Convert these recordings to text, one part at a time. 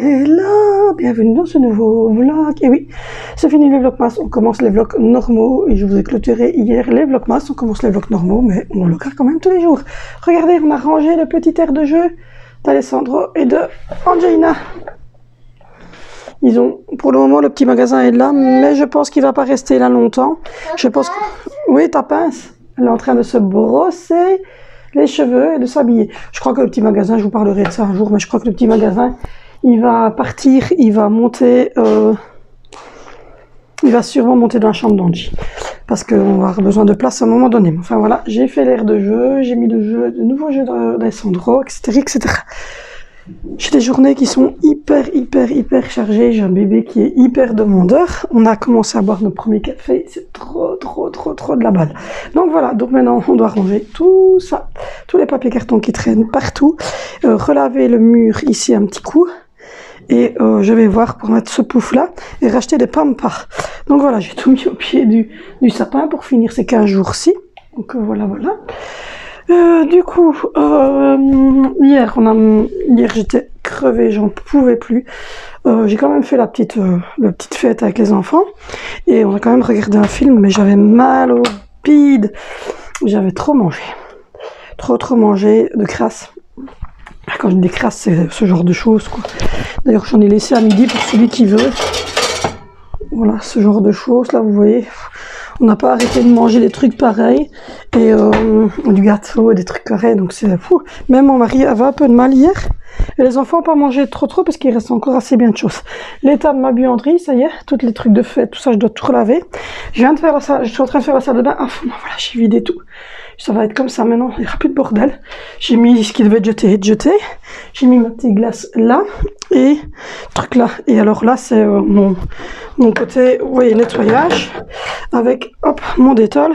Hello, bienvenue dans ce nouveau vlog. Et oui, c'est fini les vlogmas, on commence les vlogs normaux. Et je vous ai clôturé hier les vlogmas, on commence les vlogs normaux, mais on le regarde quand même tous les jours. Regardez, on a rangé le petit air de jeu d'Alessandro et de Angelina. Ils ont, pour le moment, le petit magasin est là, mais je pense qu'il va pas rester là longtemps. Je pense que... Oui, ta pince, elle est en train de se brosser les cheveux et de s'habiller. Je crois que le petit magasin, je vous parlerai de ça un jour, mais je crois que le petit magasin, il va partir, il va monter, il va sûrement monter dans la chambre d'Angie, parce qu'on va avoir besoin de place à un moment donné. Enfin voilà, j'ai fait l'air de jeu, j'ai mis de nouveaux jeux d'Alessandro, etc., etc. J'ai des journées qui sont hyper chargées. J'ai un bébé qui est hyper demandeur. On a commencé à boire nos premiers cafés. C'est trop de la balle. Donc voilà, donc maintenant on doit ranger tout ça, tous les papiers cartons qui traînent partout, relaver le mur ici un petit coup, et je vais voir pour mettre ce pouf là et racheter des pampas. Donc voilà, j'ai tout mis au pied du sapin pour finir ces 15 jours-ci. Donc voilà. Du coup, hier j'étais crevée, j'en pouvais plus. J'ai quand même fait la petite fête avec les enfants et on a quand même regardé un film, mais j'avais mal au bide. J'avais trop mangé, trop mangé de crasse. Quand je dis crasse, c'est ce genre de choses, quoi. D'ailleurs, j'en ai laissé à midi pour celui qui veut. Voilà, ce genre de choses, là, vous voyez. On n'a pas arrêté de manger des trucs pareils, et du gâteau et des trucs pareils, donc c'est fou. Même mon mari avait un peu de mal hier, et les enfants n'ont pas mangé trop, parce qu'il reste encore assez bien de choses. L'état de ma buanderie, ça y est, tous les trucs de fête, tout ça, je dois tout relaver. Je suis en train de faire la salle de bain à fond, voilà, j'ai vidé tout. Ça va être comme ça maintenant, il n'y aura plus de bordel. J'ai mis ce qui devait être jeté. J'ai mis ma petite glace là, et truc là. Et alors là, c'est mon côté, vous voyez, nettoyage, avec, hop, mon Détol.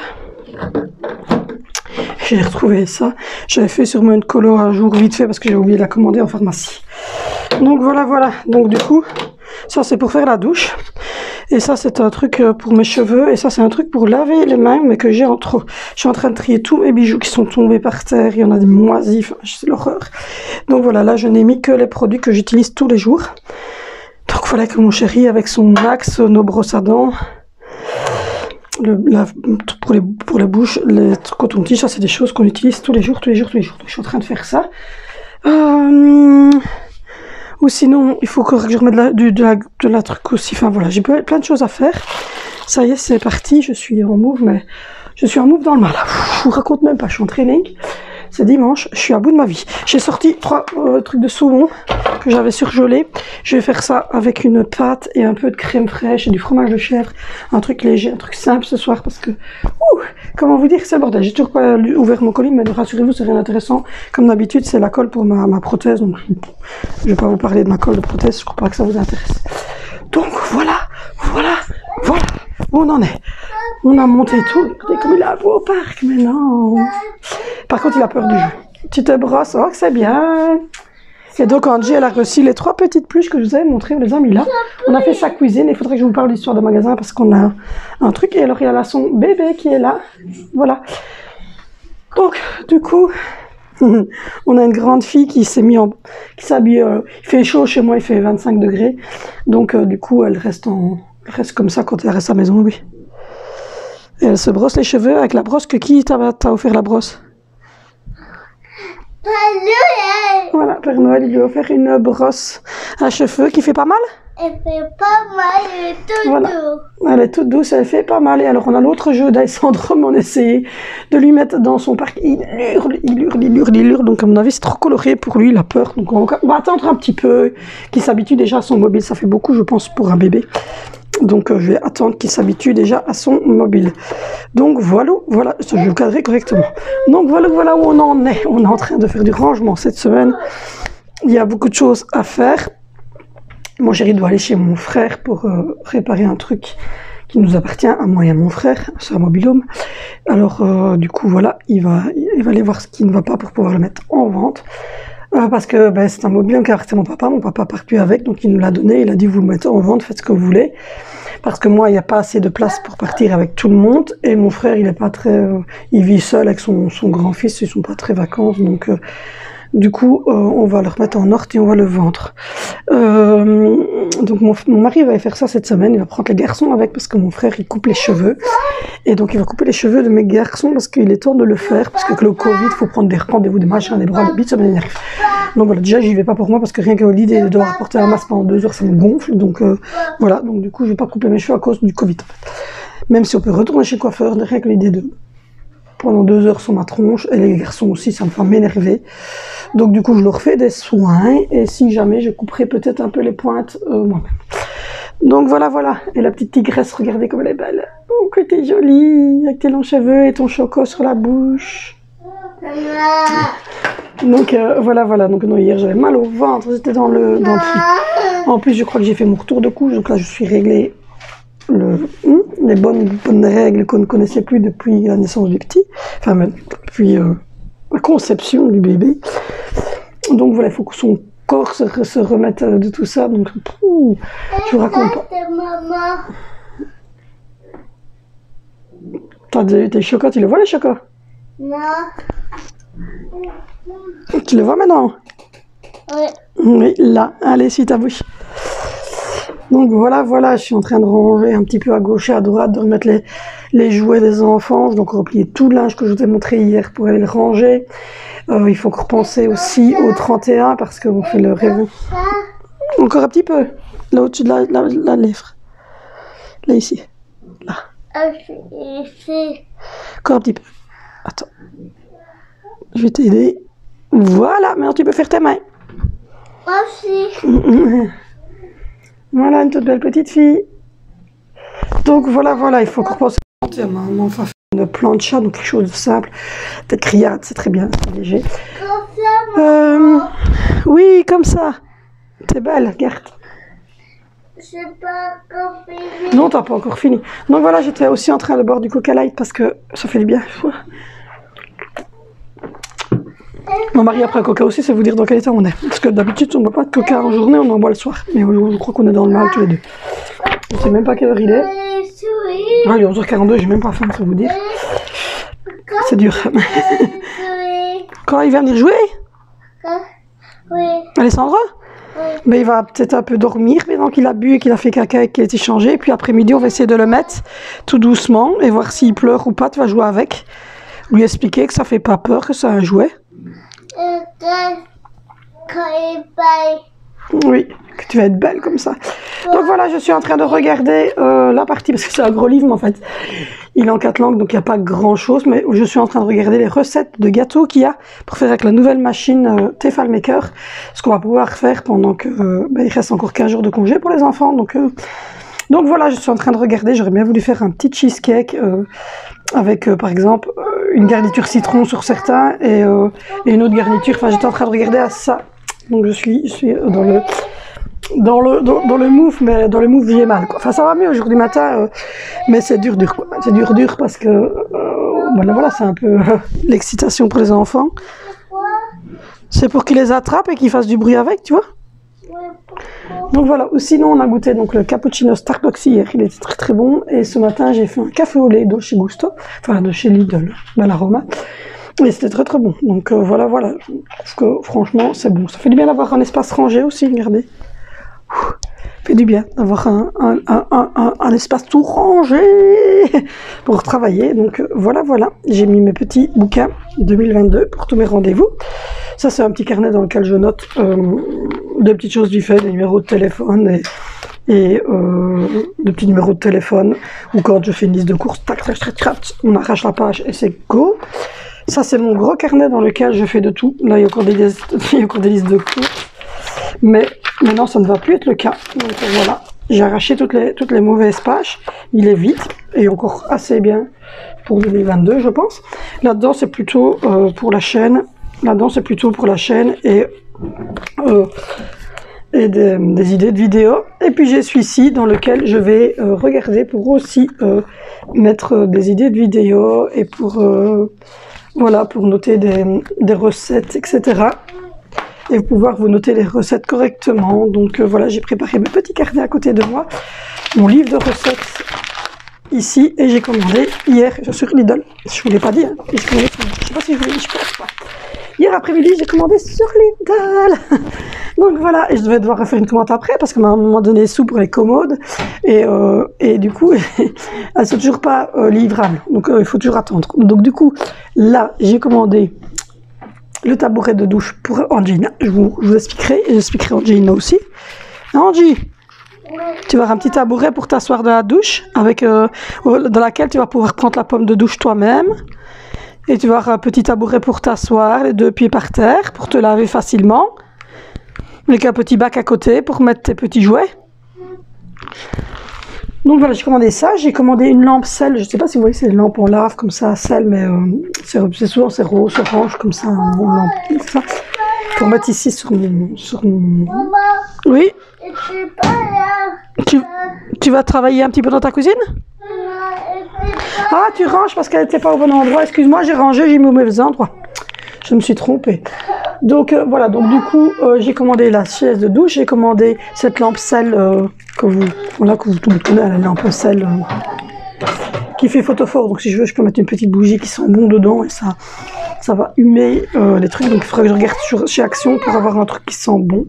J'ai retrouvé ça. J'avais fait sûrement une colo un jour vite fait parce que j'ai oublié de la commander en pharmacie. Donc voilà. Donc du coup, ça c'est pour faire la douche. Et ça c'est un truc pour mes cheveux. Et ça c'est un truc pour laver les mains, mais que j'ai en trop. Je suis en train de trier tous mes bijoux qui sont tombés par terre. Il y en a des moisis, enfin, c'est l'horreur. Donc voilà, là je n'ai mis que les produits que j'utilise tous les jours. Donc voilà que mon chéri avec son axe, nos brosses à dents, pour les bouches, les cotons-tiges, ça c'est des choses qu'on utilise tous les jours. Donc, je suis en train de faire ça. Ou sinon, il faut que je remette de la truc aussi. Enfin voilà, j'ai plein de choses à faire. Ça y est, c'est parti. Je suis en move, mais je suis en move dans le mal. Je vous raconte même pas, je suis en training. C'est dimanche, je suis à bout de ma vie. J'ai sorti 3 trucs de saumon que j'avais surgelés. Je vais faire ça avec une pâte et un peu de crème fraîche et du fromage de chèvre. Un truc léger, un truc simple ce soir parce que... comment vous dire, c'est le bordel. J'ai toujours pas ouvert mon colis, mais rassurez-vous, c'est rien d'intéressant. Comme d'habitude, c'est la colle pour ma prothèse. Donc, je vais pas vous parler de ma colle de prothèse, je crois pas que ça vous intéresse. Donc voilà. Où on en est. On a monté tout. Regardez comme il a beau au parc, mais non. Par contre, il a peur du jeu. Tu te brosses, oh que c'est bien. Et donc Angie, elle a reçu les 3 petites pluches que je vous avais montrées, on les a mis là. On a fait sa cuisine, il faudrait que je vous parle de l'histoire de magasin parce qu'on a un truc. Et alors il y a là son bébé qui est là. Voilà. Donc, du coup, on a une grande fille qui s'est qui s'habille. Il fait chaud chez moi, il fait 25 degrés. Donc, du coup, elle reste comme ça quand elle reste à la maison, oui. Et elle se brosse les cheveux avec la brosse que qui t'a offert la brosse? Père Noël. Voilà, Père Noël, il lui a offert une brosse à cheveux qui fait pas mal. Elle fait pas mal, elle est toute douce. Elle est toute douce, elle fait pas mal. Et alors on a l'autre jeu d'Alessandro, on a essayé de lui mettre dans son parc. Il hurle. Donc à mon avis c'est trop coloré pour lui, il a peur. Donc on va attendre un petit peu qu'il s'habitue déjà à son mobile. Ça fait beaucoup je pense pour un bébé. Donc je vais attendre qu'il s'habitue déjà à son mobile. Donc voilà, je vais le cadrer correctement. Donc voilà où on en est. On est en train de faire du rangement cette semaine. Il y a beaucoup de choses à faire. Mon chéri doit aller chez mon frère pour réparer un truc qui nous appartient à moi et à mon frère, c'est un mobil-home. Alors du coup voilà, il va aller voir ce qui ne va pas pour pouvoir le mettre en vente. Parce que c'est un mobile qui appartient à mon papa part plus avec, donc il nous l'a donné, il a dit vous le mettez en vente, faites ce que vous voulez. Parce que moi il n'y a pas assez de place pour partir avec tout le monde, et mon frère il est pas très, il vit seul avec son grand-fils, ils sont pas très vacances, donc Du coup, on va le remettre en ordre et on va le vendre. Donc mon mari va faire ça cette semaine, il va prendre les garçons avec parce que mon frère il coupe les cheveux. Et donc il va couper les cheveux de mes garçons parce qu'il est temps de le faire, parce que avec le Covid, il faut prendre des rendez-vous, des machins, des bras, des bites, ça m'énerve. Donc voilà, déjà j'y vais pas pour moi parce que rien que l'idée de devoir porter un masque pendant 2 heures, ça me gonfle. Donc voilà, donc du coup je vais pas couper mes cheveux à cause du Covid en fait. Même si on peut retourner chez le coiffeur, rien que l'idée de pendant 2 heures sur ma tronche, et les garçons aussi, ça me fait m'énerver. Donc du coup je leur fais des soins, et si jamais je couperai peut-être un peu les pointes moi-même. Donc voilà, voilà. Et la petite tigresse, regardez comme elle est belle. Oh, que t'es jolie, avec tes longs cheveux et ton choco sur la bouche. Donc voilà, voilà. Donc non, hier j'avais mal au ventre, c'était dans le... En plus, je crois que j'ai fait mon retour de couche, donc là je suis réglée les bonnes règles qu'on ne connaissait plus depuis la naissance du petit. Enfin, depuis la conception du bébé. Donc voilà, il faut que son corps se remette de tout ça. Donc, je vous raconte pas. T'as des chocolats, tu les vois les chocolats? Non. Tu les vois maintenant? Oui. Oui, là, allez, suis ta bouche. Donc voilà, voilà, je suis en train de ranger un petit peu à gauche et à droite, de remettre les jouets des enfants. Donc replier tout le linge que je vous ai montré hier pour aller le ranger. Il faut repenser aussi au 31 parce qu'on fait le réveil. Encore un petit peu, là au-dessus de la lèvre. Là, ici. Là. Ici. Encore un petit peu. Attends. Je vais t'aider. Voilà, maintenant tu peux faire tes mains. Moi aussi. Voilà, une toute belle petite fille. Donc voilà, voilà, il faut qu'on repense au 31. Maman va faire une plancha, donc quelque chose de simple. Des criades, c'est très bien, c'est léger. Oui, comme ça. C'est belle, regarde. C'est pas encore fini. Non, t'as pas encore fini. Donc voilà, j'étais aussi en train de boire du Coca Light parce que ça fait du bien. Mon mari a pris un Coca aussi, c'est vous dire dans quel état on est. Parce que d'habitude, on ne boit pas de Coca en journée, on en boit le soir. Mais je crois qu'on est dans le mal tous les deux. On ne sait même pas quelle heure il est. Ah, il est 11h42, j'ai même pas faim, ça vous dire. C'est dur. Quand il va venir jouer? Oui. Alessandro? Oui. Mais il va peut-être un peu dormir maintenant qu'il a bu et qu'il a fait caca et qu'il a été changé. Puis après-midi, on va essayer de le mettre tout doucement et voir s'il pleure ou pas. Tu vas jouer avec. Lui expliquer que ça fait pas peur, que c'est un jouet. Oui, que tu vas être belle comme ça. Donc voilà, je suis en train de regarder la partie, parce que c'est un gros livre, mais en fait, il est en 4 langues, donc il n'y a pas grand chose, mais je suis en train de regarder les recettes de gâteaux qu'il y a pour faire avec la nouvelle machine Tefal Maker, ce qu'on va pouvoir faire pendant que il reste encore 15 jours de congé pour les enfants. Donc voilà, je suis en train de regarder, j'aurais bien voulu faire un petit cheesecake avec par exemple une garniture citron sur certains et une autre garniture. Enfin, j'étais en train de regarder à ça. Donc je suis dans le move, mais dans le move j'ai mal quoi. Enfin ça va mieux aujourd'hui matin, mais c'est dur quoi. C'est dur parce que voilà, c'est un peu l'excitation pour les enfants. C'est pour qu'ils les attrapent et qu'ils fassent du bruit avec, tu vois. Donc voilà, ou sinon on a goûté donc le cappuccino Starbucks hier, il était très très bon. Et ce matin j'ai fait un café au lait de chez Gusto, enfin de chez Lidl, Bellaroma. Et c'était très très bon. Donc voilà, je trouve que franchement c'est bon. Ça fait du bien d'avoir un espace rangé aussi, regardez. Ça fait du bien d'avoir un espace tout rangé pour travailler. Donc voilà, j'ai mis mes petits bouquins 2022 pour tous mes rendez-vous. Ça c'est un petit carnet dans lequel je note des petites choses du fait, des numéros de téléphone et de petits numéros de téléphone. Ou quand je fais une liste de courses, tac, on arrache la page et c'est go. Ça, c'est mon gros carnet dans lequel je fais de tout. Là, il y a encore des listes de courses. Mais maintenant, ça ne va plus être le cas. Donc voilà, j'ai arraché toutes les mauvaises pages. Il est vide et encore assez bien pour 2022, je pense. Là-dedans, c'est plutôt pour la chaîne. Et des idées de vidéos. Et puis j'ai celui-ci dans lequel je vais regarder pour aussi mettre des idées de vidéos et pour... voilà, pour noter des recettes, etc. Et pouvoir vous noter les recettes correctement. Donc voilà, j'ai préparé mes petits carnets à côté de moi. Mon livre de recettes ici. Et j'ai commandé hier sur Lidl. Je ne vous l'ai pas dit. Hein, je ne sais pas si je vous l'ai dit, je pense pas. Hier hier après-midi, j'ai commandé sur Lidl. Donc voilà, et je devais devoir refaire une commande après parce qu'à un moment donné, des sous pour les commodes. Et du coup, elles sont toujours pas livrables. Donc il faut toujours attendre. Donc du coup, là, j'ai commandé le tabouret de douche pour Angelina. Je vous expliquerai, et j'expliquerai Angelina aussi. Angie, tu vas avoir un petit tabouret pour t'asseoir dans la douche, dans laquelle tu vas pouvoir prendre la pomme de douche toi-même. Et tu vas avoir un petit tabouret pour t'asseoir, les 2 pieds par terre, pour te laver facilement. Avec un petit bac à côté pour mettre tes petits jouets. Donc voilà, j'ai commandé ça. J'ai commandé une lampe sel. Je ne sais pas si vous voyez, c'est une lampe en lave comme ça, sel, mais c'est souvent c'est rose, orange, comme ça, en lampe. Ça, pour mettre ici sur mon... Maman, Oui. je suis pas là. Tu vas travailler un petit peu dans ta cuisine? Ah, tu ranges parce qu'elle n'était pas au bon endroit. Excuse-moi, j'ai rangé, j'ai mis au mauvais endroit. Je me suis trompée. Donc voilà, donc du coup, j'ai commandé la chaise de douche, j'ai commandé cette lampe sel que vous tout le monde connaît, la lampe sel qui fait photophore. Donc si je veux, je peux mettre une petite bougie qui sent bon dedans et ça va humer les trucs. Donc il faudrait que je regarde chez Action pour avoir un truc qui sent bon.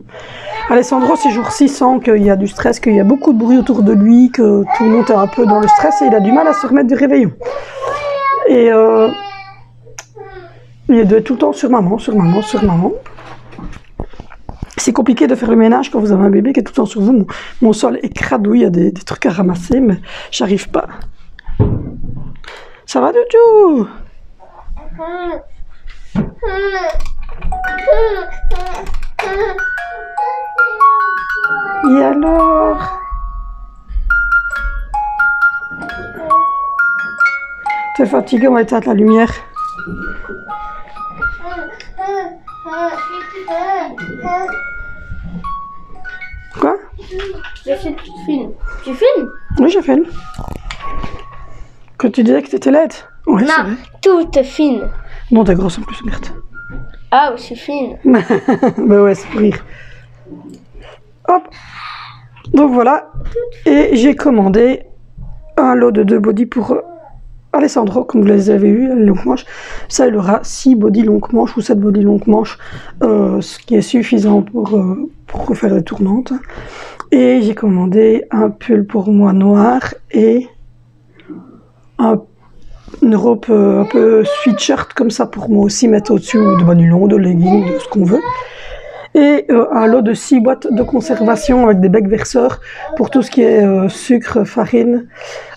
Alessandro, ces jours-ci, sent qu'il y a du stress, qu'il y a beaucoup de bruit autour de lui, que tout le monde est un peu dans le stress et il a du mal à se remettre du réveillon. Et il doit être tout le temps sur maman. C'est compliqué de faire le ménage quand vous avez un bébé qui est tout le temps sur vous. Mon sol est crado, il y a des trucs à ramasser, mais j'arrive pas. Ça va du tout? Et alors? T'es fatigué, on va éteindre la lumière. Quoi? Je fais tu filmes. Tu filmes? Oui, je filme. Que tu disais que t'étais laide? Ouais, Non, tout te filme. Non, t'es grosse en plus, regarde. Ah, je suis fine. Bah ouais, c'est pour rire. Hop. Donc voilà. Et j'ai commandé un lot de 2 body pour Alessandro, comme vous les avez vus, longue manche. Ça, il aura 6 body longue manche ou 7 body longue manche, ce qui est suffisant pour refaire les tournantes. Et j'ai commandé un pull pour moi noir et une robe un peu sweatshirt comme ça pour moi aussi mettre au-dessus, ou de bas nylon, de leggings, de ce qu'on veut. Et un lot de 6 boîtes de conservation avec des becs verseurs pour tout ce qui est sucre, farine.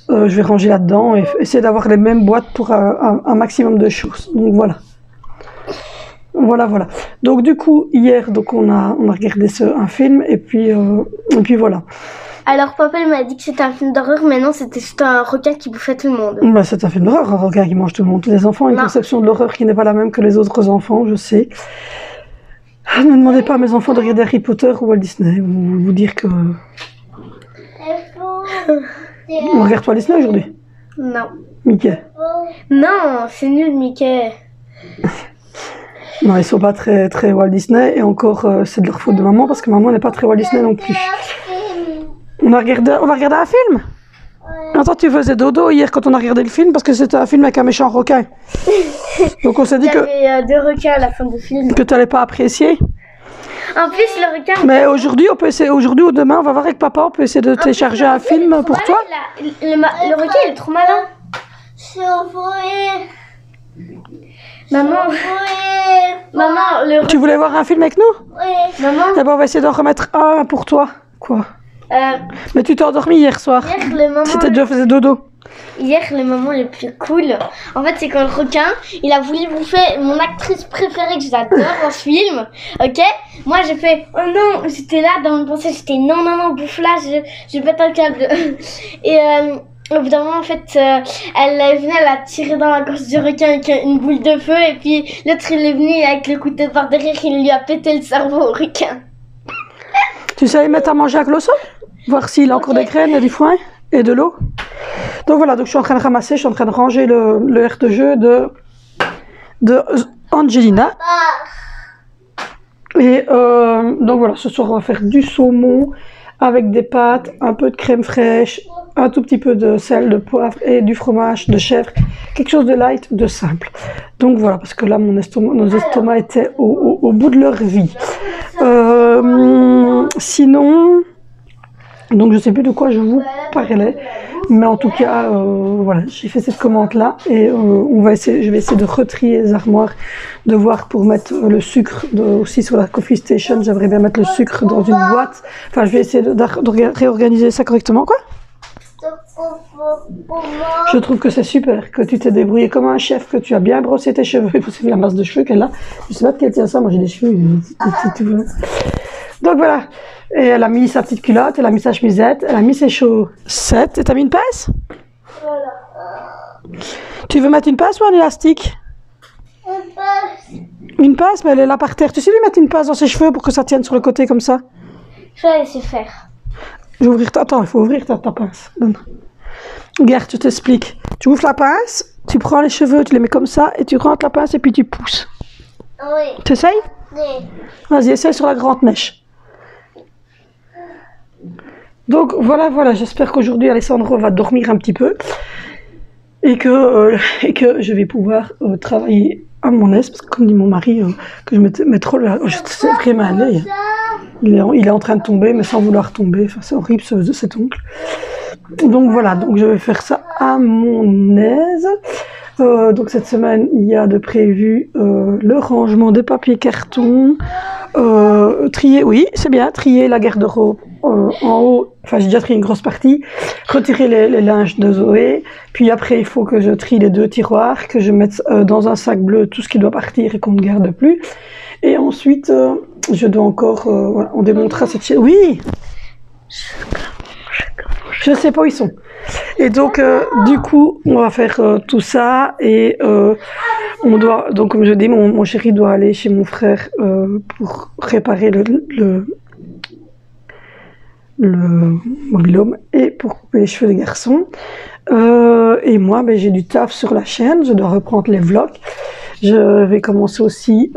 Je vais ranger là-dedans et essayer d'avoir les mêmes boîtes pour un maximum de choses. Donc voilà. Voilà. Donc du coup, hier, donc on a regardé un film et puis voilà. Alors papa il m'a dit que c'était un film d'horreur, mais non, c'était juste un requin qui bouffait tout le monde. Bah, c'est un film d'horreur, un requin qui mange tout le monde. Les enfants ont une conception de l'horreur qui n'est pas la même que les autres enfants, je sais. Ne demandez pas à mes enfants de regarder Harry Potter ou Walt Disney. Vous dire que... On regarde Walt Disney aujourd'hui? Non. Mickey? Non, c'est nul Mickey. Non, ils sont pas très, très Walt Disney et encore c'est de leur faute de maman parce que maman n'est pas très Walt Disney non plus. On va regarder un film? Attends, tu faisais dodo hier quand on a regardé le film parce que c'était un film avec un méchant requin. Donc on s'est dit que... Il y avait 2 requins à la fin du film. Que tu n'allais pas apprécier. En plus, le requin... Mais aujourd'hui, on peut essayer, aujourd'hui ou demain, on va voir avec papa, on peut essayer de télécharger un film pour toi. Le requin, il est trop malin. Maman, Tu voulais voir un film avec nous? Oui. Maman. D'abord, on va essayer d'en remettre un pour toi. Quoi? Mais tu t'es endormi hier soir. Hier, le moment... C'était déjà faisait dodo. Hier, le moment le plus cool, en fait, c'est quand le requin, il a voulu bouffer mon actrice préférée que j'adore dans ce film, ok? Moi, j'ai fait, oh non, j'étais là dans mon pensée, j'étais non, bouffe-la, je pète un câble. Et au bout d'un moment, en fait, elle est venue, elle a tiré dans la gorge du requin avec une boule de feu, et puis l'autre, il est venu avec le couteau par derrière, il lui a pété le cerveau au requin. Tu sais aller mettre à manger à Colosso? Voir s'il a encore des graines et du foin et de l'eau. Donc voilà, donc je suis en train de ramasser, je suis en train de ranger le aire de jeu de Angelina. Et donc voilà, ce soir on va faire du saumon avec des pâtes, un peu de crème fraîche, un tout petit peu de sel, de poivre et du fromage de chèvre. Quelque chose de light, de simple. Donc voilà, parce que là, nos estomacs étaient au bout de leur vie. Sinon, donc je sais plus de quoi je vous parlais. Mais en tout cas, voilà, j'ai fait cette commande-là et je vais essayer de retrier les armoires, de voir pour mettre le sucre aussi sur la Coffee Station. J'aimerais bien mettre le sucre dans une boîte. Enfin, je vais essayer de réorganiser ça correctement, quoi. Je trouve que c'est super que tu t'es débrouillé comme un chef, que tu as bien brossé tes cheveux. C'est la masse de cheveux qu'elle a. Je sais pas de quelle tient ça, moi j'ai des cheveux. Donc voilà. Et elle a mis sa petite culotte, elle a mis sa chemisette, elle a mis ses chaussettes. Et t'as mis une pince? Voilà. Tu veux mettre une pince ou un élastique? Une pince. Une pince, mais elle est là par terre. Tu sais lui mettre une pince dans ses cheveux pour que ça tienne sur le côté comme ça? Je vais laisser faire. Je vais ouvrir Attends, il faut ouvrir ta pince. Donne. Regarde, je t'explique. Tu ouvres la pince, tu prends les cheveux, tu les mets comme ça, et tu rentres la pince et puis tu pousses. Oui. Tu essayes? Oui. Vas-y, essaye sur la grande mèche. Donc voilà, j'espère qu'aujourd'hui Alessandro va dormir un petit peu et que je vais pouvoir travailler à mon aise, parce que comme dit mon mari, que je mets trop là, je sais vraiment aller. Il est en train de tomber, mais sans vouloir tomber, enfin, c'est horrible cet oncle. Donc voilà, donc je vais faire ça à mon aise. Donc cette semaine, il y a de prévu le rangement des papiers carton, trier, oui, c'est bien, trier la garde-robe en haut, enfin j'ai déjà trié une grosse partie, retirer les linges de Zoé, puis après il faut que je trie les 2 tiroirs, que je mette dans un sac bleu tout ce qui doit partir et qu'on ne garde plus, et ensuite je dois encore, voilà, on démontera cette chaise, oui, je sais pas où ils sont. Et donc, du coup, on va faire tout ça et on doit, donc comme je dis, mon chéri doit aller chez mon frère pour réparer le mobil-home et pour couper les cheveux des garçons. Et moi, ben, j'ai du taf sur la chaîne, je dois reprendre les vlogs. Je vais commencer aussi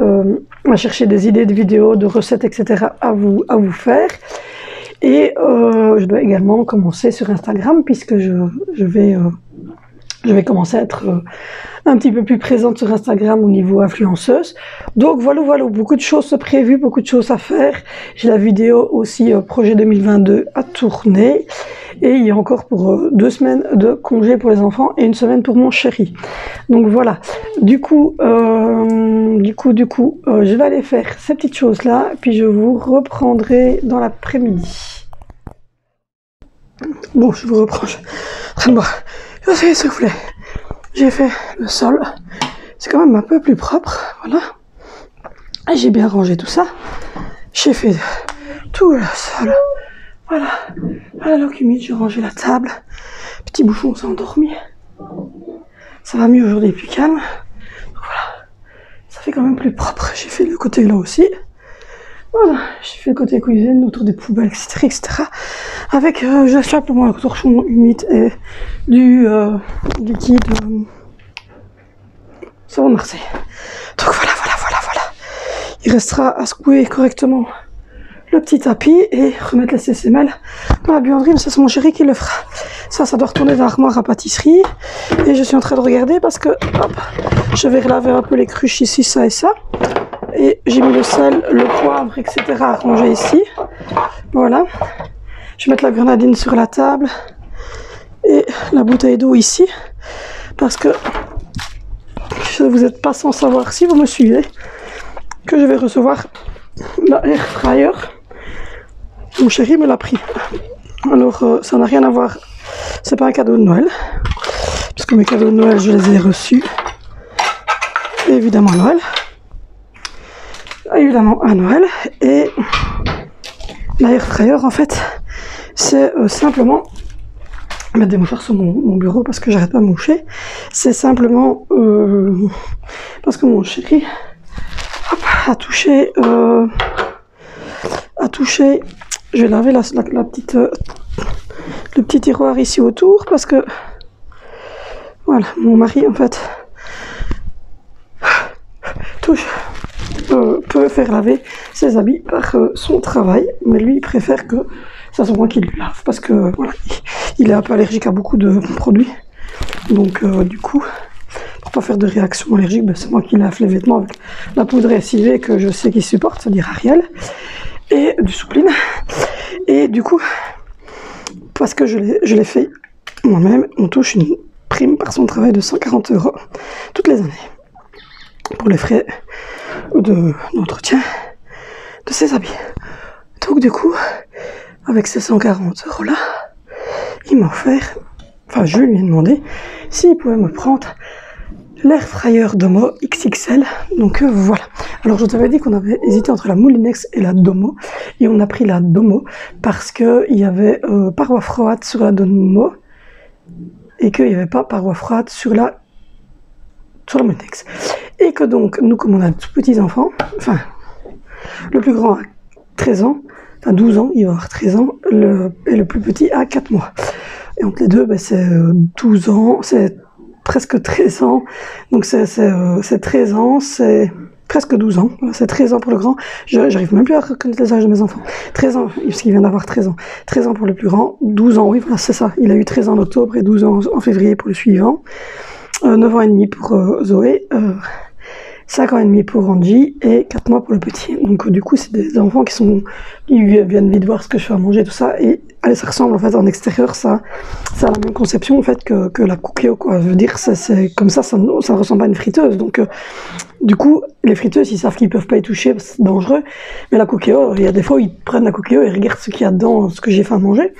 à chercher des idées de vidéos, de recettes, etc. à vous faire. Et je dois également commencer sur Instagram puisque je vais commencer à être un petit peu plus présente sur Instagram au niveau influenceuse. Donc voilà, beaucoup de choses prévues, beaucoup de choses à faire. J'ai la vidéo aussi projet 2022 à tourner. Et il y a encore pour 2 semaines de congé pour les enfants et 1 semaine pour mon chéri. Donc voilà. Du coup, je vais aller faire ces petites choses-là, puis je vous reprendrai dans l'après-midi. Bon, je vous reprends. Je suis en train de boire. Je suis essoufflée. J'ai fait le sol. C'est quand même un peu plus propre. Voilà. Et j'ai bien rangé tout ça. J'ai fait tout le sol. Voilà. À la loque humide, j'ai rangé la table. Petit bouchon s'est endormi. Ça va mieux aujourd'hui, plus calme. Donc voilà. Ça fait quand même plus propre. J'ai fait le côté là aussi. Voilà. J'ai fait le côté cuisine, autour des poubelles, etc. Avec juste simplement le torchon humide et du liquide savon de Marseille. Donc voilà. Il restera à secouer correctement le petit tapis et remettre les CCML dans la buanderie, mais ça c'est mon chéri qui le fera. Ça doit retourner dans l'armoire à pâtisserie. Et je suis en train de regarder parce que, hop, je vais relaver un peu les cruches ici, ça et ça. Et j'ai mis le sel, le poivre, etc. à ranger ici. Voilà. Je vais mettre la grenadine sur la table. Et la bouteille d'eau ici. Parce que vous n'êtes pas sans savoir, si vous me suivez, que je vais recevoir la air fryer. Mon chéri me l'a pris. Alors, ça n'a rien à voir. C'est pas un cadeau de Noël. Parce que mes cadeaux de Noël, je les ai reçus. Évidemment, Noël. Évidemment, à Noël. Et l'air fryer, en fait, c'est simplement mettre des mouchoirs sur mon bureau parce que j'arrête pas de moucher. C'est simplement parce que mon chéri a touché. Je vais laver la petite, le petit tiroir ici autour parce que voilà, mon mari en fait peut faire laver ses habits par son travail, mais lui il préfère que ça soit moi qui lui lave parce que voilà, il est un peu allergique à beaucoup de produits. Donc du coup, pour pas faire de réaction allergique, ben, c'est moi qui lave les vêtements avec la poudre SIV que je sais qu'il supporte, c'est-à-dire Ariel, et du Soupline. Et du coup, parce que je l'ai fait moi-même, on touche une prime par son travail de 140 € toutes les années pour les frais d'entretien de ses habits. Donc du coup, avec ces 140 € là, il m'a offert, enfin je lui ai demandé s'il pouvait me prendre l'air fryer Domo XXL. Donc voilà. Alors je vous avais dit qu'on avait hésité entre la Moulinex et la Domo, et on a pris la Domo parce que il y avait paroi froide sur la Domo et qu'il n'y avait pas paroi froide sur la Moulinex. Et que donc nous, comme on a de tout petits enfants, enfin le plus grand a 13 ans, enfin 12 ans, il va avoir 13 ans, et le plus petit a 4 mois. Et entre les deux, ben, c'est 12 ans, c'est presque 13 ans, donc c'est 13 ans, c'est presque 12 ans, c'est 13 ans pour le grand, j'arrive même plus à reconnaître les âges de mes enfants, 13 ans, parce qu'il vient d'avoir 13 ans, 13 ans pour le plus grand, 12 ans, oui voilà c'est ça, il a eu 13 ans en octobre et 12 ans en février pour le suivant, 9 ans et demi pour Zoé, 5 ans et demi pour Angie et 4 mois pour le petit. Donc du coup c'est des enfants qui viennent vite voir ce que je fais à manger, tout ça, et allez, ça ressemble en fait en extérieur, ça a la même conception en fait que la Cookéo, quoi. Je veux dire, c'est comme ça ressemble à une friteuse. Donc du coup, les friteuses, ils savent qu'ils peuvent pas y toucher, parce que c'est dangereux. Mais la Cookéo, il y a des fois où ils prennent la Cookéo et regardent ce qu'il y a dedans, ce que j'ai fait à manger.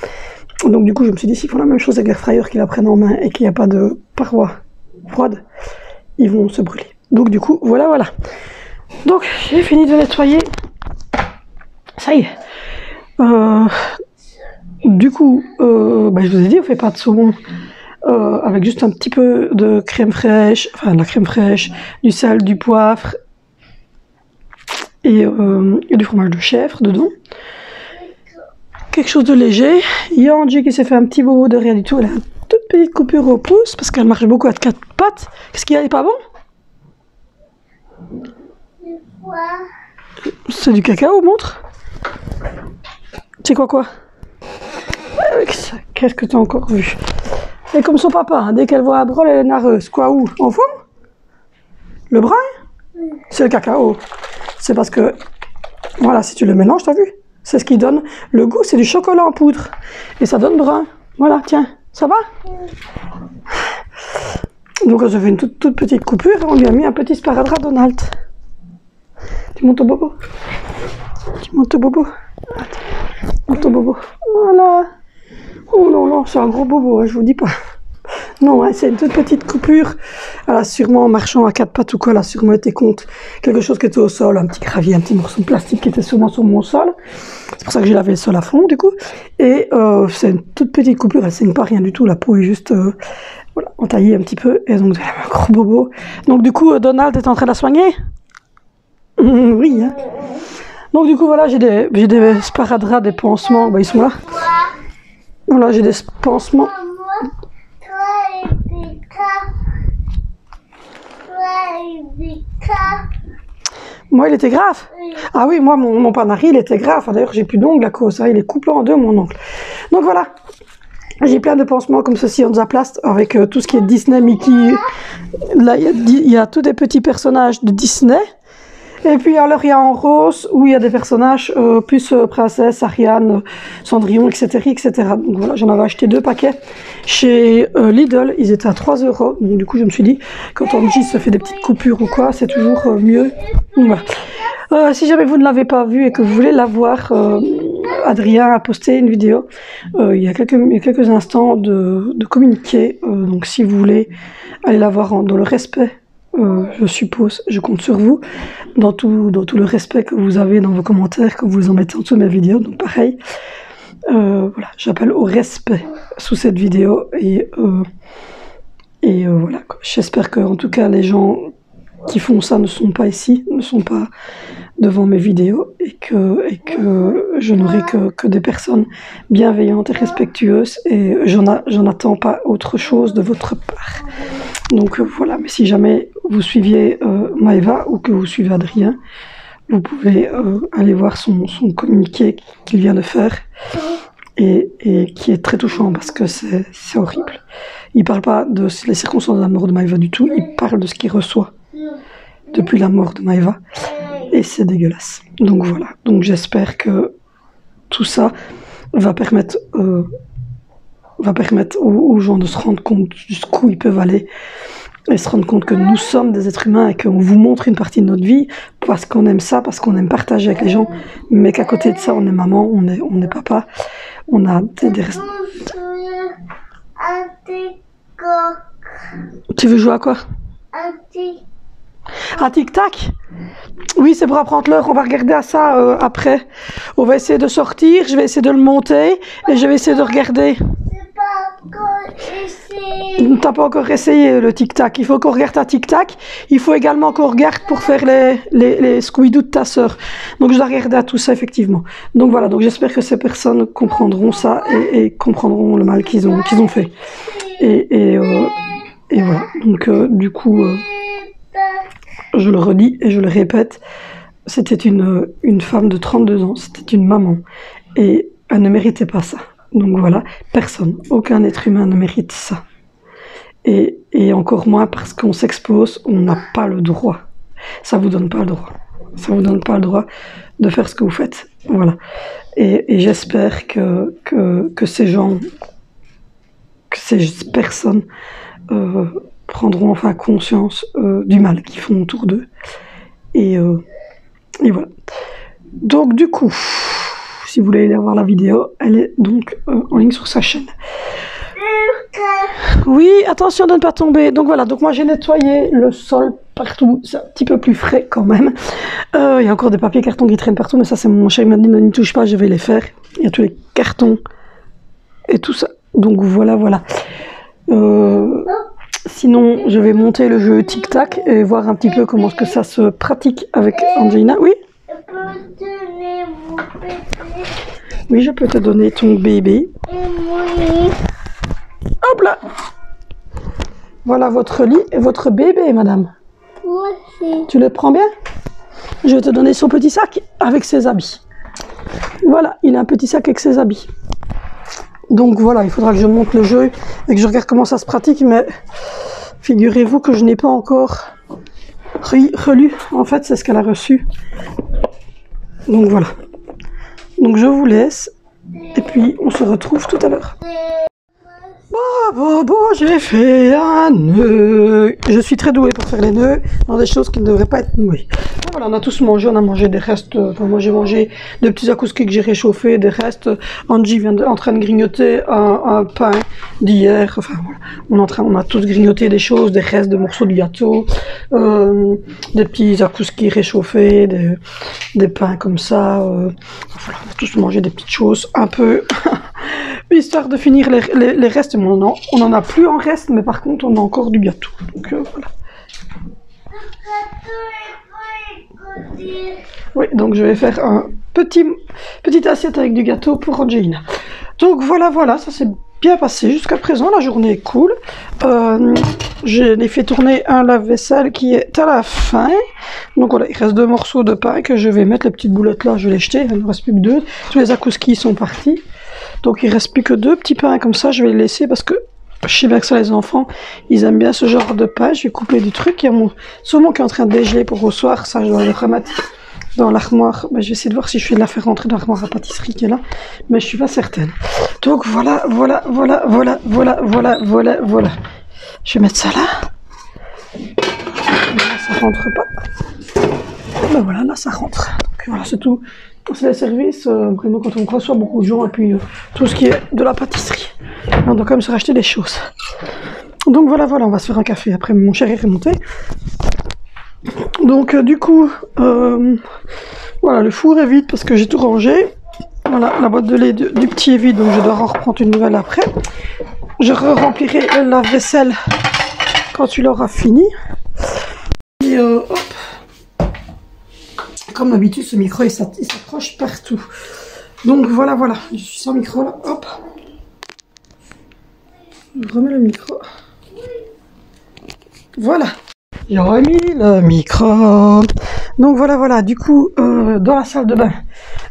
Donc du coup, je me suis dit, s'ils font la même chose avec l'air fryer, qu'ils la prennent en main et qu'il n'y a pas de paroi froide, ils vont se brûler. Donc du coup, voilà. Donc j'ai fini de nettoyer. Ça y est. Du coup, je vous ai dit, on fait pas de saumon avec juste un petit peu de crème fraîche, enfin de la crème fraîche, du sel, du poivre et du fromage de chèvre dedans. Quelque chose de léger. Il y a Angie qui s'est fait un petit bobo de rien du tout. Elle a une toute petite coupure au pouce parce qu'elle marche beaucoup à 4 pattes. Qu'est-ce qu'il y a, il est pas bon? C'est du cacao, montre. C'est quoi? Qu'est-ce que tu as encore vu? Et comme son papa, hein, dès qu'elle voit un brol, elle est nareuse. Quoi, où? En fond? Le brun? C'est le cacao. C'est parce que, voilà, si tu le mélanges, t'as vu? C'est ce qui donne le goût, c'est du chocolat en poudre. Et ça donne brun. Voilà, tiens, ça va? Donc, je fais une toute petite coupure et on lui a mis un petit sparadrap Donald. Tu montes au bobo? Tu montes au bobo? Monte au bobo. Voilà. Oh non, c'est un gros bobo, hein, je vous dis pas. Non, hein, c'est une toute petite coupure. Elle a sûrement, en marchant à 4 pattes ou quoi, elle a sûrement été contre quelque chose qui était au sol, un petit gravier, un petit morceau de plastique qui était sûrement sur mon sol. C'est pour ça que j'ai lavé le sol à fond, du coup. Et c'est une toute petite coupure, elle saigne pas rien du tout, la peau est juste voilà, entaillée un petit peu. Et donc, elle a un gros bobo. Donc, du coup, Donald est en train de la soigner? Oui, hein. Donc, du coup, voilà, j'ai des sparadraps, des pansements, bah, ils sont là. Voilà, j'ai des pansements. Moi, il était grave. Oui. Ah oui, moi, mon panari, il était grave. D'ailleurs, j'ai plus d'ongles à cause. Hein. Il est coupé en deux, mon ongle. Donc voilà. J'ai plein de pansements comme ceci en Zaplast avec tout ce qui est Disney, Mickey. Là, il y a tous des petits personnages de Disney. Et puis alors il y a en rose où il y a des personnages plus princesse, Ariane, Cendrillon, etc. Donc voilà, j'en avais acheté 2 paquets chez Lidl, ils étaient à 3 €. Donc du coup je me suis dit, quand Angie se fait des petites coupures ou quoi, c'est toujours mieux. Donc, voilà. Si jamais vous ne l'avez pas vu et que vous voulez la voir, Adrien a posté une vidéo il y a quelques instants de communiqué. Donc si vous voulez aller la voir dans le respect, je suppose, je compte sur vous, dans tout le respect que vous avez dans vos commentaires, que vous en mettez en dessous de mes vidéos, donc pareil, voilà, j'appelle au respect sous cette vidéo, et voilà, j'espère que en tout cas les gens qui font ça ne sont pas ici, ne sont pas devant mes vidéos, et que je n'aurai que des personnes bienveillantes et respectueuses, et j'en attends pas autre chose de votre part. Donc voilà, mais si jamais vous suiviez Maëva ou que vous suivez Adrien, vous pouvez aller voir son communiqué qu'il vient de faire. et qui est très touchant parce que c'est horrible. Il parle pas de les circonstances de la mort de Maëva du tout, il parle de ce qu'il reçoit depuis la mort de Maëva et c'est dégueulasse. Donc voilà, donc j'espère que tout ça va permettre aux gens de se rendre compte jusqu'où ils peuvent aller et se rendre compte que nous sommes des êtres humains et qu'on vous montre une partie de notre vie parce qu'on aime ça, parce qu'on aime partager avec les gens, mais qu'à côté de ça, on est maman, on est papa, on a des... Tu veux jouer à quoi? Un tic-tac? Oui, c'est pour apprendre l'heure. On va regarder à ça après. On va essayer de sortir. Je vais essayer de le monter et je vais essayer de regarder. T'as pas encore essayé le tic-tac. Il faut qu'on regarde ta tic-tac. Il faut également qu'on regarde pour faire les Scooby-Doo de ta sœur. Donc je dois regarder à tout ça effectivement. Donc voilà. Donc j'espère que ces personnes comprendront ça et comprendront le mal qu'ils ont fait. Et voilà. Donc du coup. Je le redis et je le répète, c'était une femme de 32 ans, c'était une maman. Et elle ne méritait pas ça. Donc voilà, personne, aucun être humain ne mérite ça. Et encore moins parce qu'on s'expose, on n'a pas le droit. Ça vous donne pas le droit. Ça vous donne pas le droit de faire ce que vous faites. Voilà. Et j'espère que ces gens, que ces personnes... prendront enfin conscience du mal qu'ils font autour d'eux. Et voilà. Donc du coup, si vous voulez aller voir la vidéo, elle est donc en ligne sur sa chaîne. Oui, attention de ne pas tomber. Donc voilà, donc moi j'ai nettoyé le sol partout. C'est un petit peu plus frais quand même. Il y a encore des papiers cartons qui traînent partout, mais ça c'est mon chéri m'a dit ne n'y touche pas, je vais les faire. Il y a tous les cartons et tout ça. Donc voilà, voilà. Sinon, je vais monter le jeu tic-tac et voir un petit peu comment est-ce que ça se pratique avec Angelina. Oui? Oui, je peux te donner ton bébé. Hop là! Voilà votre lit et votre bébé, madame. Moi aussi. Tu le prends bien? Je vais te donner son petit sac avec ses habits. Voilà, il a un petit sac avec ses habits. Donc voilà, il faudra que je monte le jeu et que je regarde comment ça se pratique, mais figurez-vous que je n'ai pas encore relu. En fait, c'est ce qu'elle a reçu. Donc voilà. Donc je vous laisse et puis on se retrouve tout à l'heure. Bon, j'ai fait un nœud. Je suis très douée pour faire les nœuds dans des choses qui ne devraient pas être nouées. Bon, voilà, on a tous mangé, on a mangé des restes. Enfin, moi j'ai mangé des petits akouskis que j'ai réchauffés, des restes. Angie vient en train de grignoter un pain d'hier. Enfin voilà, on a tous grignoté des choses, des restes de morceaux de gâteau, des petits akouskis réchauffés, des pains comme ça. Voilà, on a tous mangé des petites choses un peu. Histoire de finir les restes, mais on n'en a plus en reste, mais par contre on a encore du gâteau. Donc voilà. Oui, donc je vais faire un petite assiette avec du gâteau pour Angelina. Donc voilà, ça s'est bien passé jusqu'à présent, la journée est cool. J'ai fait tourner un lave-vaisselle qui est à la fin. Donc voilà, il reste 2 morceaux de pain que je vais mettre, les petites boulettes là, je vais les jeter, il ne reste plus que 2. Tous les akouskis sont partis. Donc il ne reste plus que 2 petits pains comme ça, je vais les laisser parce que je sais bien que ça les enfants, ils aiment bien ce genre de pain. Je vais couper du truc, il y a mon saumon qui est en train de dégeler pour au soir, ça je dois le remettre dans l'armoire. Je vais essayer de voir si je vais la faire rentrer dans l'armoire à pâtisserie qui est là, mais je suis pas certaine. Donc voilà. Je vais mettre ça là. Là, ça rentre pas. Ben voilà, là ça rentre. Donc voilà, c'est tout. C'est les services, vraiment quand on reçoit beaucoup de gens et puis tout ce qui est de la pâtisserie. On doit quand même se racheter des choses. Donc voilà, on va se faire un café après mon chéri est remonté. Donc du coup, voilà, le four est vide parce que j'ai tout rangé. Voilà, la boîte de lait du petit est vide, donc je dois en reprendre une nouvelle après. Je remplirai le lave-vaisselle quand tu l'auras fini. Et hop. Comme d'habitude, ce micro il s'accroche partout. Donc voilà, je suis sans micro là, hop. Je remets le micro. Voilà. J'ai remis le micro. Donc voilà, voilà. Du coup, dans la salle de bain,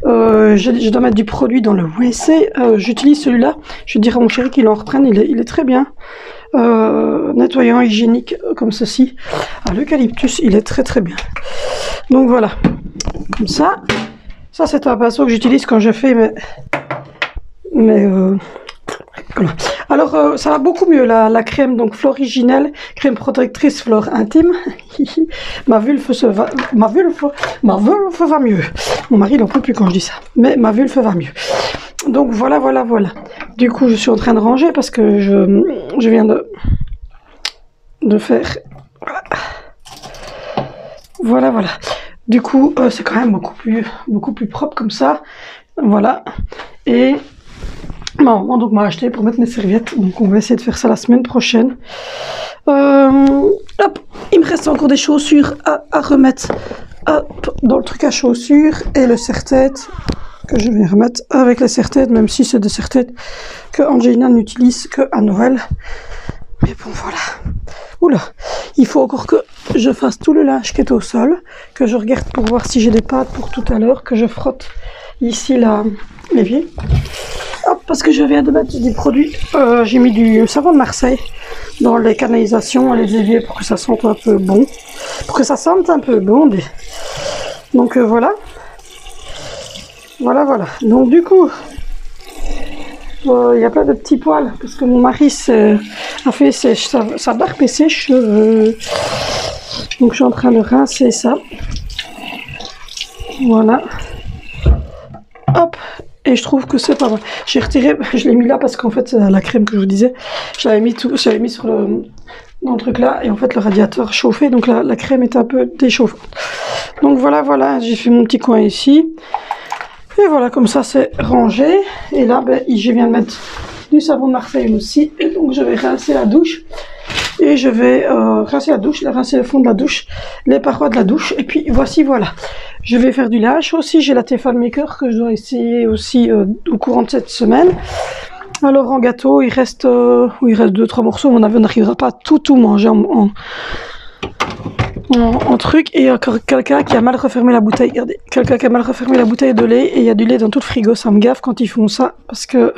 je dois mettre du produit dans le WC. J'utilise celui-là. Je dirais à mon chéri qu'il en reprenne. Il est très bien. Nettoyant hygiénique comme ceci. À l'eucalyptus, il est très très bien. Donc voilà. Comme ça. Ça, c'est un pinceau que j'utilise quand je fais voilà. Alors, ça va beaucoup mieux, la crème, donc Floriginelle, crème protectrice flore intime. ma vulve va mieux. Mon mari n'en peut plus quand je dis ça, mais ma vulve va mieux. Donc voilà, voilà, voilà. Du coup, je suis en train de ranger parce que je viens de faire... Voilà, voilà. Du coup, c'est quand même beaucoup plus propre comme ça. Voilà. Et... maman donc m'a acheté pour mettre mes serviettes, donc on va essayer de faire ça la semaine prochaine. Hop, il me reste encore des chaussures à remettre dans le truc à chaussures et le serre-tête que je vais remettre avec les serre-têtes, même si c'est des serre-têtes que Angelina n'utilise que à Noël. Mais bon voilà. Oula, il faut encore que je fasse tout le linge qui est au sol, que je regarde pour voir si j'ai des pâtes pour tout à l'heure, que je frotte ici l'évier. Hop, parce que je viens de mettre des produits, j'ai mis du savon de Marseille dans les canalisations, les éviers pour que ça sente un peu bon. Donc voilà. Voilà, voilà. Donc du coup, il y a plein de petits poils parce que mon mari a fait sa barbe et ses cheveux. Donc je suis en train de rincer ça. Voilà. Hop. Et je trouve que c'est pas mal. J'ai retiré, je l'ai mis là parce qu'en fait la crème que je vous disais, j'avais mis sur dans le truc là et en fait le radiateur chauffait donc la crème est un peu déchauffante. Donc voilà, voilà, j'ai fait mon petit coin ici. Et voilà, comme ça c'est rangé. Et là, je viens de mettre du savon de Marseille aussi. Et donc je vais rincer la douche. Et je vais rincer le fond de la douche, les parois de la douche. Et puis voici, voilà. Je vais faire du linge aussi. J'ai la Tefal Maker que je dois essayer aussi au courant de cette semaine. Alors en gâteau, il reste 2-3 morceaux. On n'arrivera pas à tout manger en truc. Et il y a encore quelqu'un qui a mal refermé la bouteille. Regardez, quelqu'un qui a mal refermé la bouteille de lait. Et il y a du lait dans tout le frigo. Ça me gaffe quand ils font ça. Parce que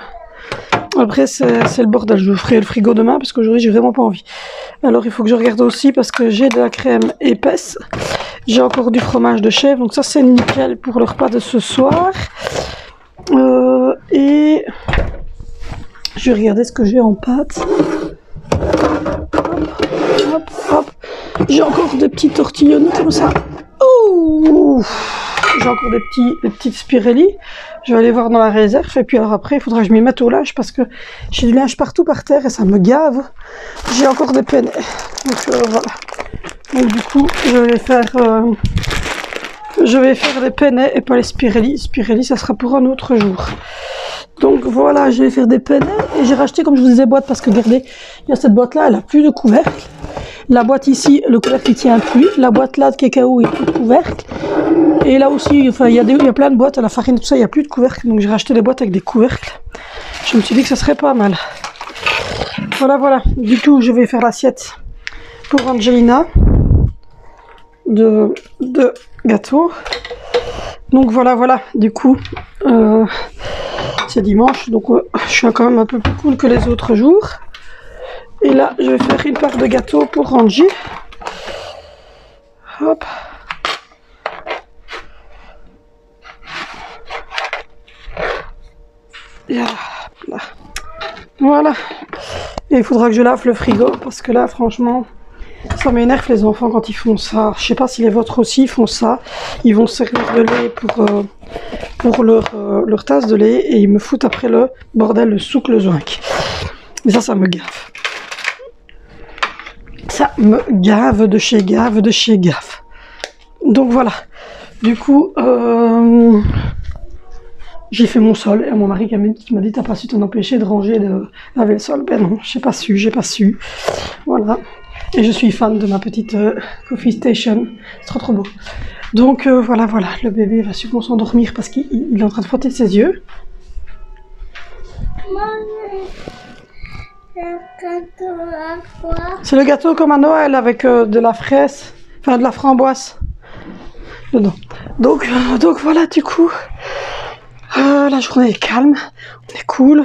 après, c'est le bordel. Je ferai le frigo demain parce qu'aujourd'hui, j'ai vraiment pas envie. Alors, il faut que je regarde aussi parce que j'ai de la crème épaisse. J'ai encore du fromage de chèvre. Donc ça, c'est nickel pour le repas de ce soir. Et je vais regarder ce que j'ai en pâte. Hop, hop. J'ai encore des petits tortillons comme ça. Ouh, j'ai encore des petites Spirelli. Je vais aller voir dans la réserve. Et puis alors après, il faudra que je m'y mette au linge parce que j'ai du linge partout par terre et ça me gave. J'ai encore des penne. Donc voilà. Donc du coup, je vais faire des penne et pas les Spirelli. Spirelli, ça sera pour un autre jour. Donc voilà, je vais faire des penne et j'ai racheté, comme je vous disais, boîte parce que regardez, il y a cette boîte là, elle a plus de couvercle. La boîte ici, le couvercle il tient plus. La boîte là de cacao, il n'y a plus de couvercle. Et là aussi, enfin, il y a plein de boîtes à la farine, tout ça, il n'y a plus de couvercle. Donc j'ai racheté des boîtes avec des couvercles. Je me suis dit que ça serait pas mal. Voilà, voilà. Du coup, je vais faire l'assiette pour Angelina de gâteau. Donc voilà, voilà. Du coup, c'est dimanche, donc je suis quand même un peu plus cool que les autres jours. Et là, je vais faire une part de gâteau pour Angie. Hop. Et là. Voilà. Et il faudra que je lave le frigo parce que là, franchement, ça m'énerve les enfants quand ils font ça. Je sais pas si les vôtres aussi font ça. Ils vont servir de lait pour leur tasse de lait et ils me foutent après le bordel, le souk, le zoinc. Mais ça me gave. Ça me gave de chez gave. Donc voilà. Du coup, j'ai fait mon sol et mon mari qui m'a dit t'as pas su t'en empêcher de ranger, de laver le sol. Ben non, j'ai pas su. Voilà. Et je suis fan de ma petite coffee station. C'est trop beau. Donc voilà, le bébé va sûrement s'endormir parce qu'il est en train de frotter ses yeux. C'est le gâteau comme à Noël avec de la fraise, enfin de la framboise. dedans. Donc voilà, du coup, la journée est calme, on est cool.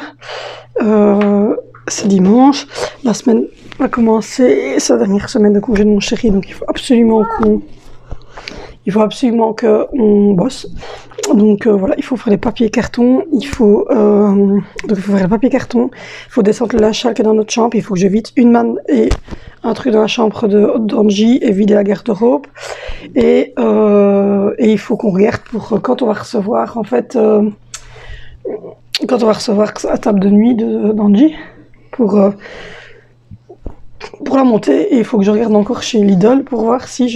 C'est dimanche, la semaine va commencer, sa dernière semaine de congé de mon chéri, donc il faut absolument qu'on bosse. Donc voilà, il faut faire les papiers cartons, il faut faire les papiers cartons, il faut descendre le linge sale qui est dans notre chambre, il faut que je vide une manne et un truc dans la chambre d'Angie et vider la garde-robe. Et il faut qu'on regarde pour quand on va recevoir en fait la table de nuit d'Angie pour la monter, et il faut que je regarde encore chez Lidl pour voir si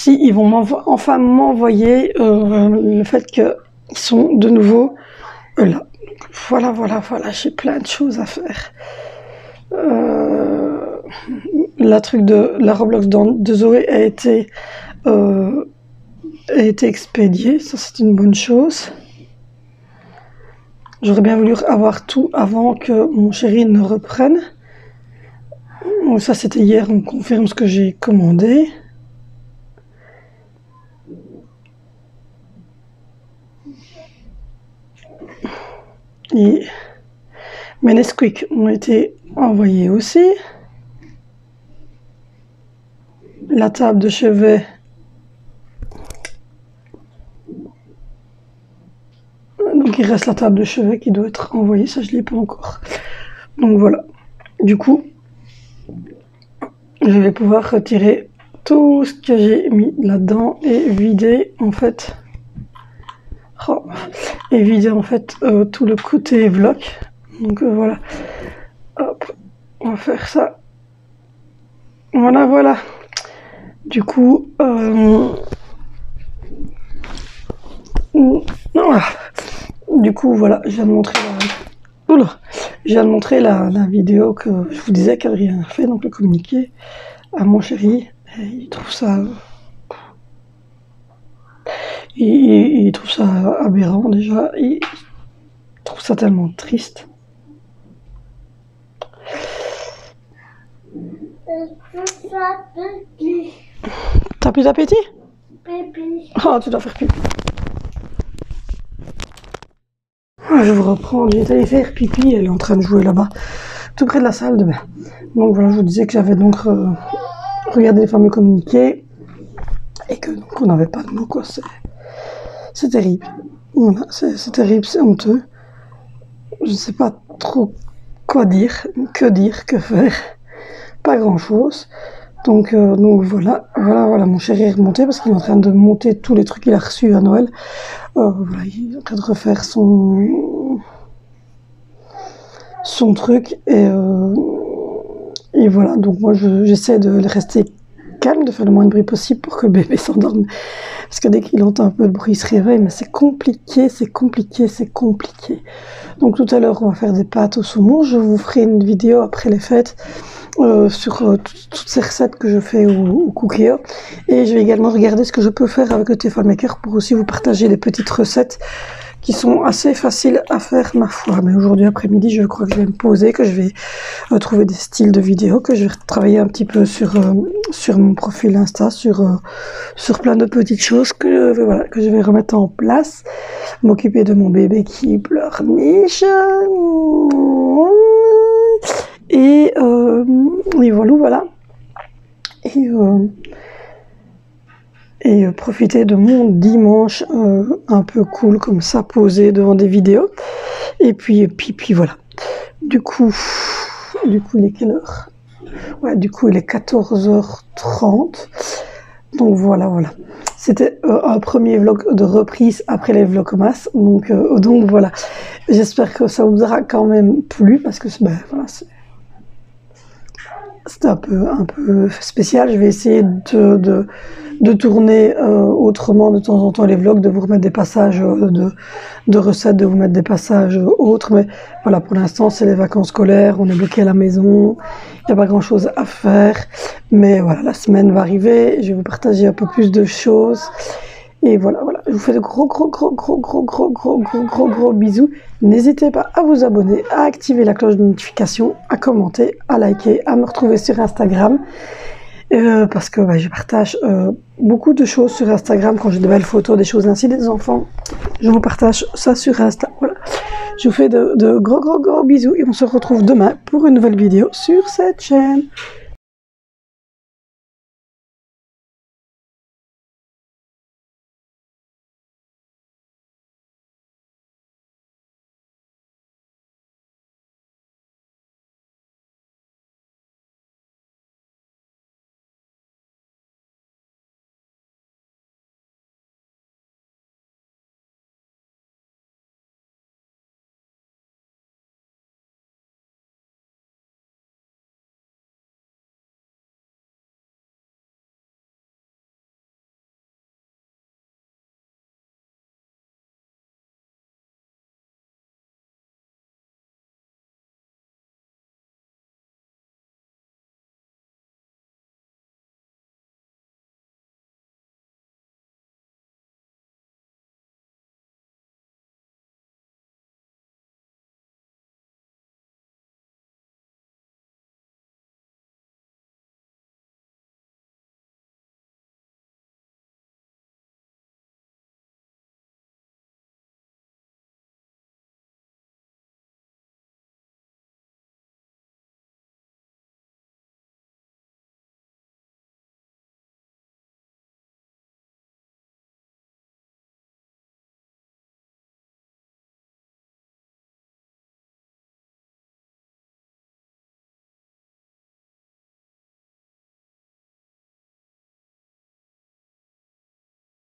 ils vont enfin m'envoyer le fait qu'ils sont de nouveau là. Voilà, j'ai plein de choses à faire. La truc de la Roblox de Zoé a été expédiée, ça c'est une bonne chose. J'aurais bien voulu avoir tout avant que mon chéri ne reprenne. Donc ça c'était hier, on confirme ce que j'ai commandé. Et mes Nesquik ont été envoyés aussi. La table de chevet. Donc il reste la table de chevet qui doit être envoyée, ça je ne l'ai pas encore. Donc voilà. Du coup, je vais pouvoir retirer tout ce que j'ai mis là-dedans et vider en fait. Et vider en fait tout le côté vlog. Donc voilà. Hop, on va faire ça. Voilà. Du coup, voilà. Du coup, voilà, je viens de montrer la vidéo que je vous disais qu'Adrien a fait, donc le communiqué à mon chéri. Et il trouve ça... Il trouve ça aberrant déjà, il trouve ça tellement triste. T'as plus d'appétit? Pipi. Oh, tu dois faire pipi. Je vous reprends, j'ai été allée faire pipi, elle est en train de jouer là-bas, tout près de la salle de bain. Donc voilà, je vous disais que j'avais donc regardé les fameux communiqués et que donc on n'avait pas de mots, quoi. C'est terrible. Voilà, c'est terrible, c'est honteux. Je ne sais pas trop quoi dire, que faire. Pas grand-chose. Donc voilà, mon chéri est remonté parce qu'il est en train de monter tous les trucs qu'il a reçus à Noël. Voilà, il est en train de refaire son truc et voilà. Donc moi j'essaie de rester calme, de faire le moins de bruit possible pour que le bébé s'endorme. Parce que dès qu'il entend un peu de bruit, il se réveille, mais c'est compliqué. Donc tout à l'heure, on va faire des pâtes au saumon. Je vous ferai une vidéo après les fêtes sur toutes ces recettes que je fais au Cookia. Et je vais également regarder ce que je peux faire avec le Tefal Maker pour aussi vous partager des petites recettes qui sont assez faciles à faire, ma foi. Mais aujourd'hui après-midi, je crois que je vais me poser, que je vais trouver des styles de vidéos, que je vais travailler un petit peu sur mon profil Insta, sur plein de petites choses que je vais remettre en place. M'occuper de mon bébé qui pleurniche. Et voilà. Et profiter de mon dimanche un peu cool comme ça, posé devant des vidéos. Et puis voilà. Du coup, il est quelle heure? Ouais, du coup, il est 14h30. Donc voilà. C'était un premier vlog de reprise après les vlogmas. Donc voilà. J'espère que ça vous aura quand même plu parce que c'était un peu spécial. Je vais essayer de tourner autrement de temps en temps les vlogs, de vous remettre des passages de recettes, de vous mettre des passages autres. Mais voilà, pour l'instant, c'est les vacances scolaires, on est bloqué à la maison, il n'y a pas grand chose à faire. Mais voilà, la semaine va arriver, je vais vous partager un peu plus de choses. Et voilà, je vous fais de gros bisous. N'hésitez pas à vous abonner, à activer la cloche de notification, à commenter, à liker, à me retrouver sur Instagram. parce que je partage beaucoup de choses sur Instagram quand j'ai de belles photos, des choses ainsi des enfants. Je vous partage ça sur Insta. Voilà. Je vous fais de gros bisous et on se retrouve demain pour une nouvelle vidéo sur cette chaîne.